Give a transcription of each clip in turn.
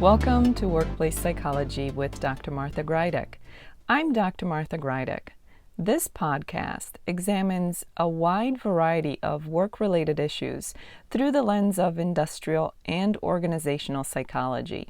Welcome to Workplace Psychology with Dr. Martha Greidick. I'm Dr. Martha Greidick. This podcast examines a wide variety of work-related issues through the lens of industrial and organizational psychology.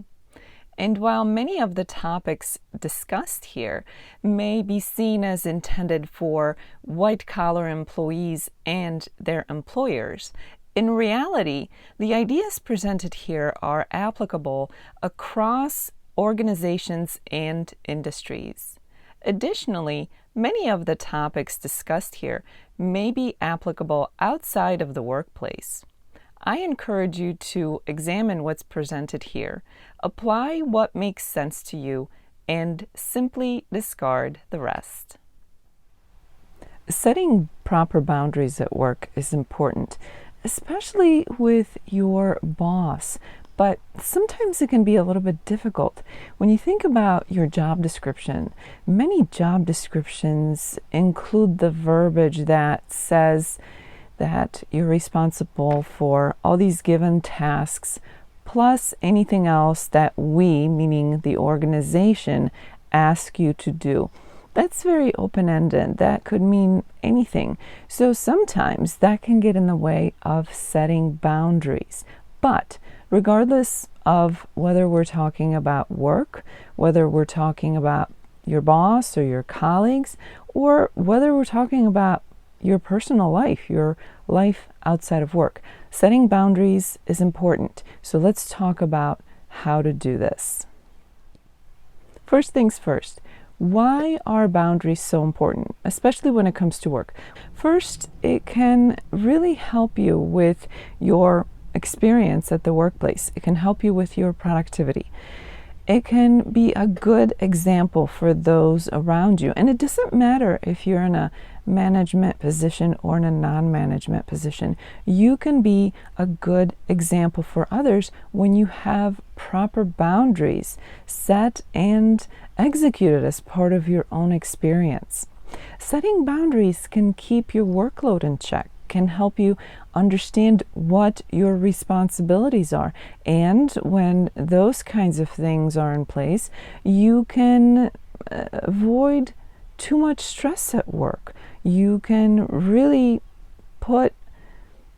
And while many of the topics discussed here may be seen as intended for white-collar employees and their employers, in reality, the ideas presented here are applicable across organizations and industries. Additionally, many of the topics discussed here may be applicable outside of the workplace. I encourage you to examine what's presented here, apply what makes sense to you, and simply discard the rest. Setting proper boundaries at work is important, especially with your boss, but sometimes it can be a little bit difficult. When you think about your job description, many job descriptions include the verbiage that says that you're responsible for all these given tasks, plus anything else that we, meaning the organization, ask you to do. That's very open-ended. That could mean anything. So sometimes that can get in the way of setting boundaries. But regardless of whether we're talking about work, whether we're talking about your boss or your colleagues, or whether we're talking about your personal life, your life outside of work, setting boundaries is important. So let's talk about how to do this. First things first. Why are boundaries so important, especially when it comes to work? First, it can really help you with your experience at the workplace. It can help you with your productivity. It can be a good example for those around you. And it doesn't matter if you're in a management position or in a non-management position. You can be a good example for others when you have proper boundaries set and executed as part of your own experience. Setting boundaries can keep your workload in check, can help you understand what your responsibilities are. And when those kinds of things are in place, you can avoid too much stress at work. You can really put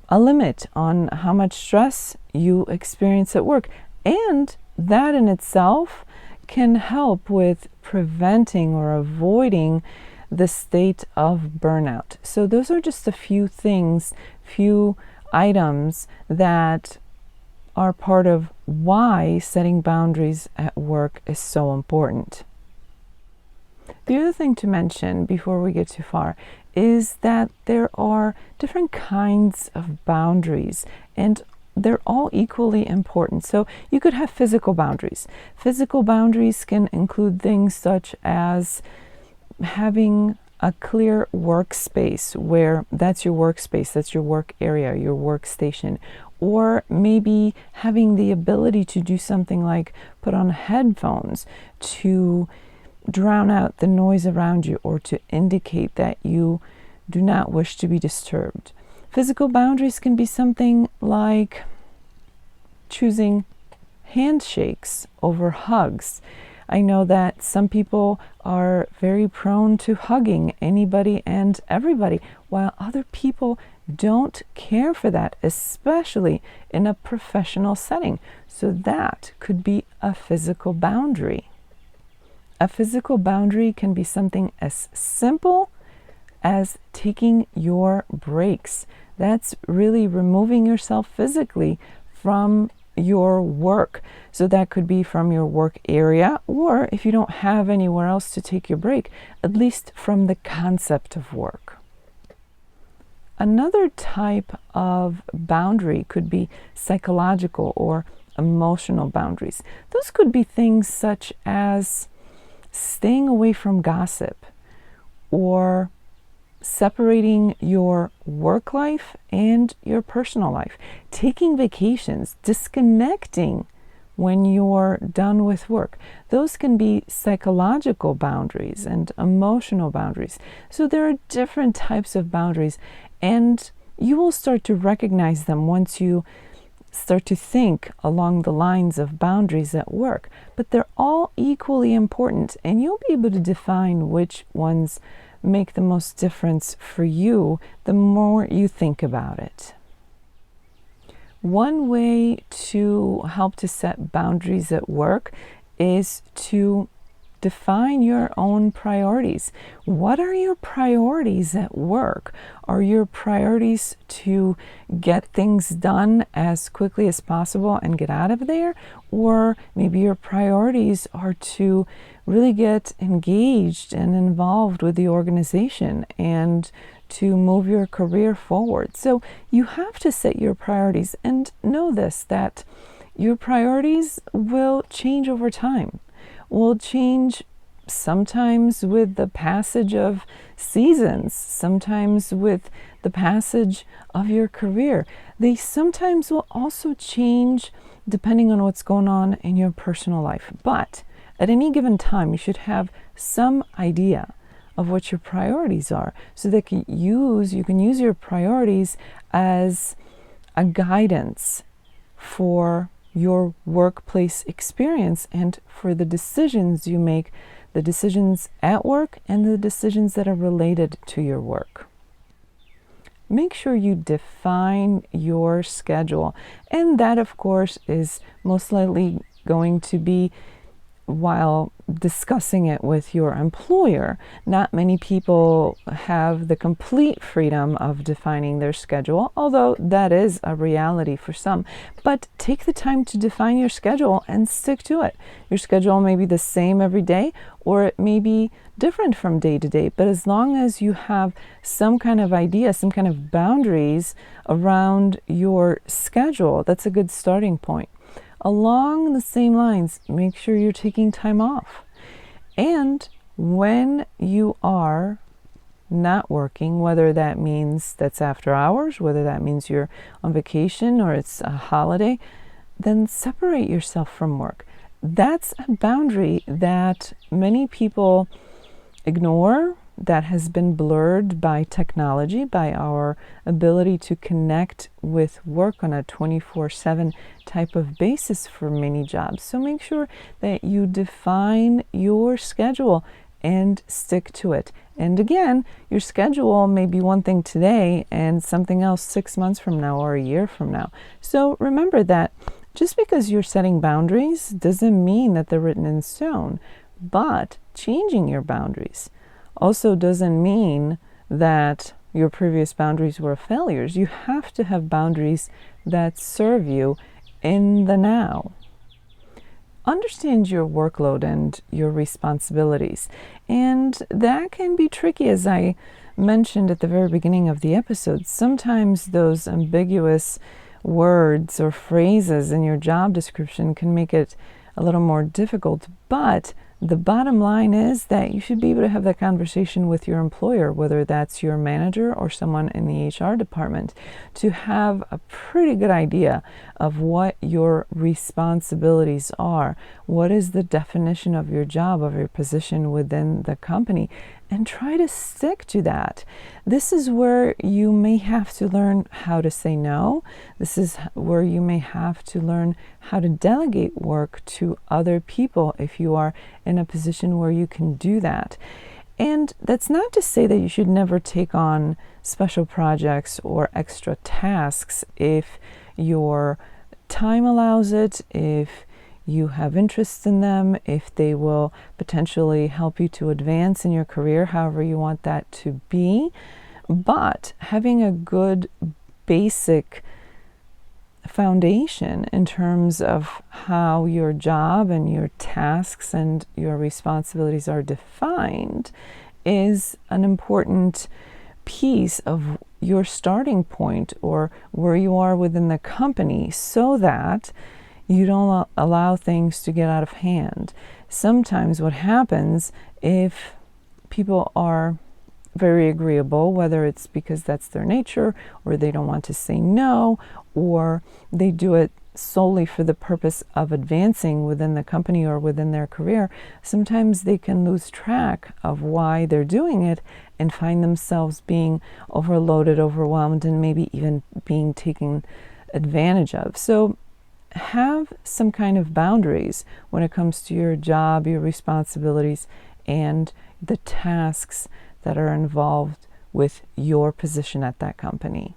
a limit on how much stress you experience at work. And that in itself can help with preventing or avoiding the state of burnout. So those are just a few things, few items that are part of why setting boundaries at work is so important. The other thing to mention before we get too far is that there are different kinds of boundaries, and they're all equally important. So you could have physical boundaries. Physical boundaries can include things such as having a clear workspace where that's your workspace, that's your work area, your workstation, or maybe having the ability to do something like put on headphones to drown out the noise around you or to indicate that you do not wish to be disturbed. Physical boundaries can be something like choosing handshakes over hugs. I know that some people are very prone to hugging anybody and everybody, while other people don't care for that, especially in a professional setting. So that could be a physical boundary. A physical boundary can be something as simple as taking your breaks. That's really removing yourself physically from your work. So that could be from your work area, or if you don't have anywhere else to take your break, at least from the concept of work. Another type of boundary could be psychological or emotional boundaries. Those could be things such as staying away from gossip or separating your work life and your personal life, taking vacations, disconnecting when you're done with work. Those can be psychological boundaries and emotional boundaries. So there are different types of boundaries, and you will start to recognize them once you start to think along the lines of boundaries at work, but they're all equally important, and you'll be able to define which ones make the most difference for you the more you think about it. One way to help to set boundaries at work is to define your own priorities. What are your priorities at work? Are your priorities to get things done as quickly as possible and get out of there? Or maybe your priorities are to really get engaged and involved with the organization and to move your career forward. So you have to set your priorities, and know this, that your priorities will change over time, will change sometimes with the passage of seasons, sometimes with the passage of your career. They sometimes will also change depending on what's going on in your personal life. But at any given time, you should have some idea of what your priorities are, so that you can use your priorities as a guidance for your workplace experience and for the decisions you make, the decisions at work and the decisions that are related to your work. Make sure you define your schedule, and that of course is most likely going to be while discussing it with your employer. Not many people have the complete freedom of defining their schedule, although that is a reality for some. But take the time to define your schedule and stick to it. Your schedule may be the same every day, or it may be different from day to day, but as long as you have some kind of idea, some kind of boundaries around your schedule, that's a good starting point. Along the same lines, make sure you're taking time off. And when you are not working, whether that means that's after hours, whether that means you're on vacation or it's a holiday, then separate yourself from work. That's a boundary that many people ignore, that has been blurred by technology, by our ability to connect with work on a 24/7 type of basis for many jobs. So make sure that you define your schedule and stick to it. And again, your schedule may be one thing today and something else 6 months from now or a year from now. So remember that just because you're setting boundaries doesn't mean that they're written in stone, but changing your boundaries also doesn't mean that your previous boundaries were failures. You have to have boundaries that serve you in the now. Understand your workload and your responsibilities. And that can be tricky, as I mentioned at the very beginning of the episode. Sometimes those ambiguous words or phrases in your job description can make it a little more difficult, but the bottom line is that you should be able to have that conversation with your employer, whether that's your manager or someone in the HR department, to have a pretty good idea of what your responsibilities are. What is the definition of your job, of your position within the company? And try to stick to that. This is where you may have to learn how to say no. This is where you may have to learn how to delegate work to other people if you are in a position where you can do that. And that's not to say that you should never take on special projects or extra tasks if your time allows it, if you have interest in them, if they will potentially help you to advance in your career, however you want that to be. But having a good basic foundation in terms of how your job and your tasks and your responsibilities are defined is an important piece of your starting point, or where you are within the company, so that you don't allow things to get out of hand. Sometimes what happens, if people are very agreeable, whether it's because that's their nature, or they don't want to say no, or they do it solely for the purpose of advancing within the company or within their career, sometimes they can lose track of why they're doing it and find themselves being overloaded, overwhelmed, and maybe even being taken advantage of. So have some kind of boundaries when it comes to your job, your responsibilities, and the tasks that are involved with your position at that company.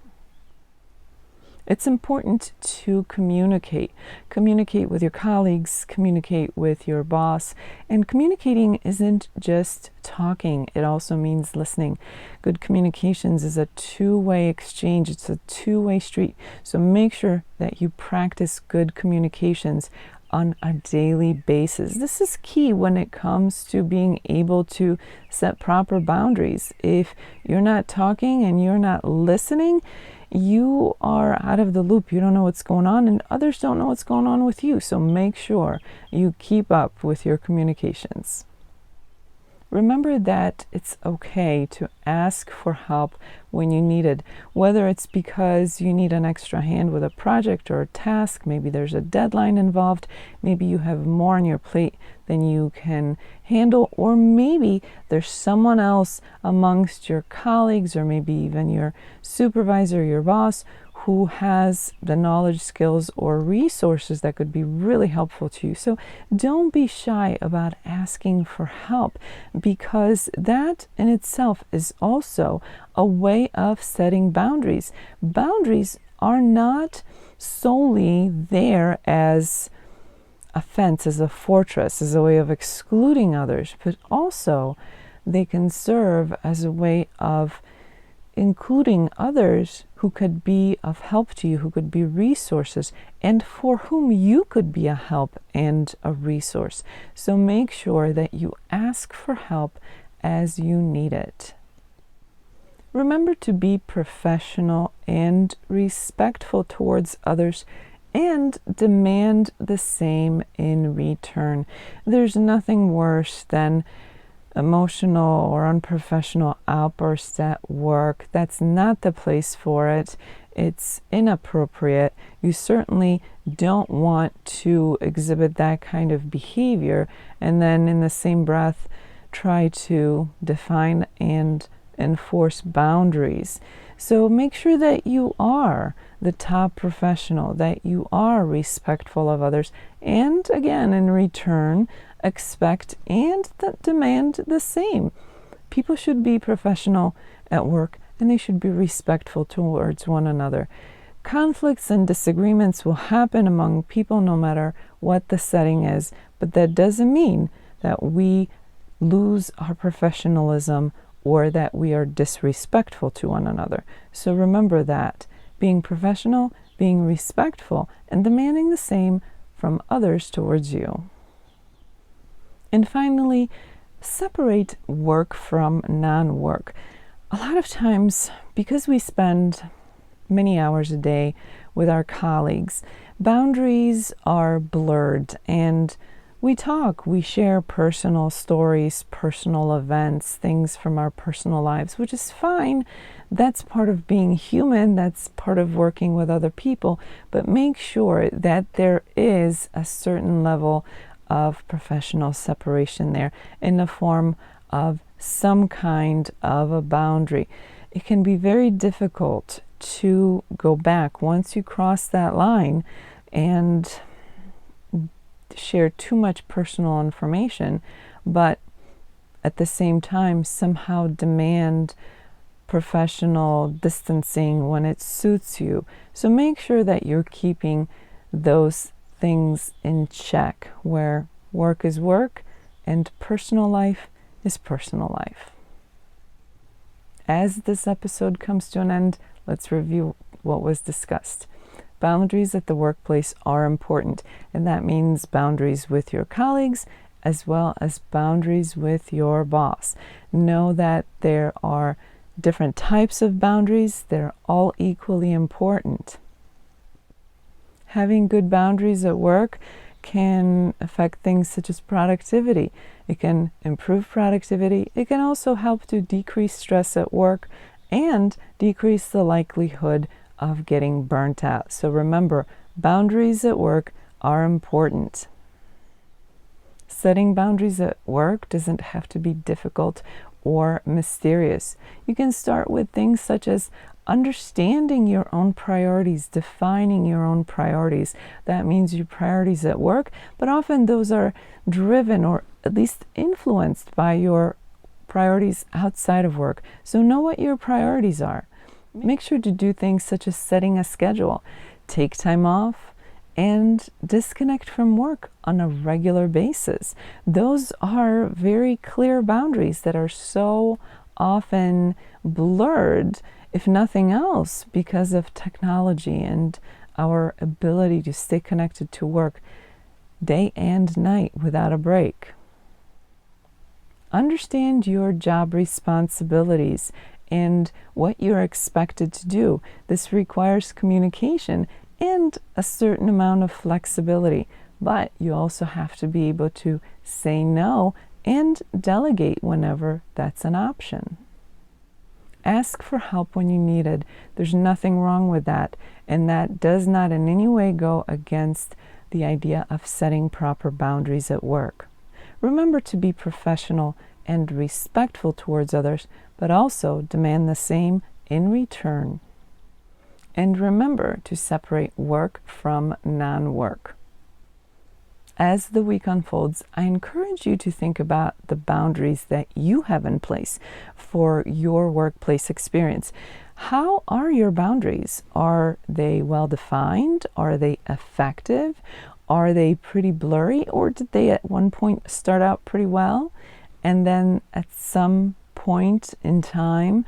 It's important to communicate. Communicate with your colleagues, communicate with your boss. And communicating isn't just talking, it also means listening. Good communications is a two-way exchange, it's a two-way street. So make sure that you practice good communications on a daily basis. This is key when it comes to being able to set proper boundaries. If you're not talking and you're not listening, you are out of the loop. You don't know what's going on, and others don't know what's going on with you. So make sure you keep up with your communications. Remember that it's okay to ask for help when you need it, whether it's because you need an extra hand with a project or a task, maybe there's a deadline involved, maybe you have more on your plate than you can handle, or maybe there's someone else amongst your colleagues or maybe even your supervisor, your boss, who has the knowledge, skills, or resources that could be really helpful to you. So don't be shy about asking for help, because that in itself is also a way of setting boundaries. Boundaries are not solely there as a fence, as a fortress, as a way of excluding others, but also they can serve as a way of including others who could be of help to you, who could be resources, and for whom you could be a help and a resource. So make sure that you ask for help as you need it. Remember to be professional and respectful towards others and demand the same in return. There's nothing worse than emotional or unprofessional outbursts at work. That's not the place for it. It's inappropriate. You certainly don't want to exhibit that kind of behavior and then in the same breath try to define and enforce boundaries. So make sure that you are the top professional, that you are respectful of others, and again, in return, expect and demand the same. People should be professional at work and they should be respectful towards one another. Conflicts and disagreements will happen among people no matter what the setting is, but that doesn't mean that we lose our professionalism or that we are disrespectful to one another. So remember that. Being professional, being respectful, and demanding the same from others towards you. And finally, separate work from non-work. A lot of times, because we spend many hours a day with our colleagues, boundaries are blurred and we talk, we share personal stories, personal events, things from our personal lives, which is fine. That's part of being human. That's part of working with other people. But make sure that there is a certain level of professional separation there in the form of some kind of a boundary. It can be very difficult to go back once you cross that line and share too much personal information, but at the same time somehow demand professional distancing when it suits you. So make sure that you're keeping those things in check, where work is work and personal life is personal life. As this episode comes to an end, let's review what was discussed. Boundaries at the workplace are important, and that means boundaries with your colleagues as well as boundaries with your boss. Know that there are different types of boundaries. They're all equally important. Having good boundaries at work can affect things such as productivity. It can improve productivity. It can also help to decrease stress at work and decrease the likelihood of getting burnt out. So remember, boundaries at work are important. Setting boundaries at work doesn't have to be difficult or mysterious. You can start with things such as understanding your own priorities, defining your own priorities. That means your priorities at work, but often those are driven or at least influenced by your priorities outside of work. So know what your priorities are. Make sure to do things such as setting a schedule, take time off, and disconnect from work on a regular basis. Those are very clear boundaries that are so often blurred, if nothing else, because of technology and our ability to stay connected to work day and night without a break. Understand your job responsibilities and what you're expected to do. This requires communication and a certain amount of flexibility, but you also have to be able to say no and delegate whenever that's an option. Ask for help when you need it. There's nothing wrong with that, and that does not in any way go against the idea of setting proper boundaries at work. Remember to be professional and respectful towards others, but also demand the same in return. And remember to separate work from non-work. As the week unfolds, I encourage you to think about the boundaries that you have in place for your workplace experience. How are your boundaries? Are they well defined? Are they effective? Are they pretty blurry? Or did they at one point start out pretty well and then at some point in time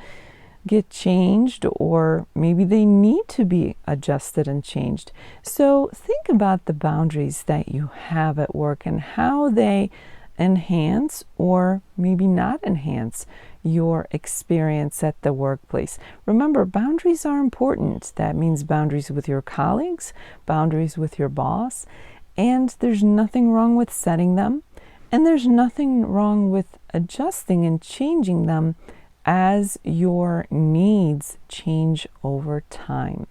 get changed, or maybe they need to be adjusted and changed? So think about the boundaries that you have at work and how they enhance or maybe not enhance your experience at the workplace. Remember, boundaries are important. That means boundaries with your colleagues, boundaries with your boss, and there's nothing wrong with setting them, and there's nothing wrong with adjusting and changing them as your needs change over time.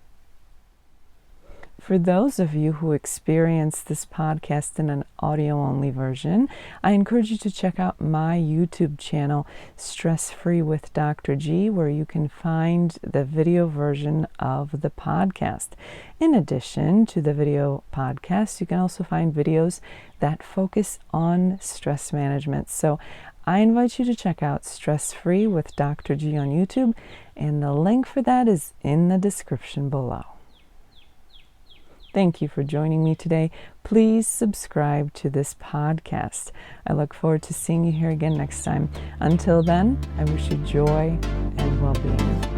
For those of you who experience this podcast in an audio-only version, I encourage you to check out my YouTube channel, Stress Free with Dr. G, where you can find the video version of the podcast. In addition to the video podcast, you can also find videos that focus on stress management. So I invite you to check out Stress Free with Dr. G on YouTube, and the link for that is in the description below. Thank you for joining me today. Please subscribe to this podcast. I look forward to seeing you here again next time. Until then, I wish you joy and well-being.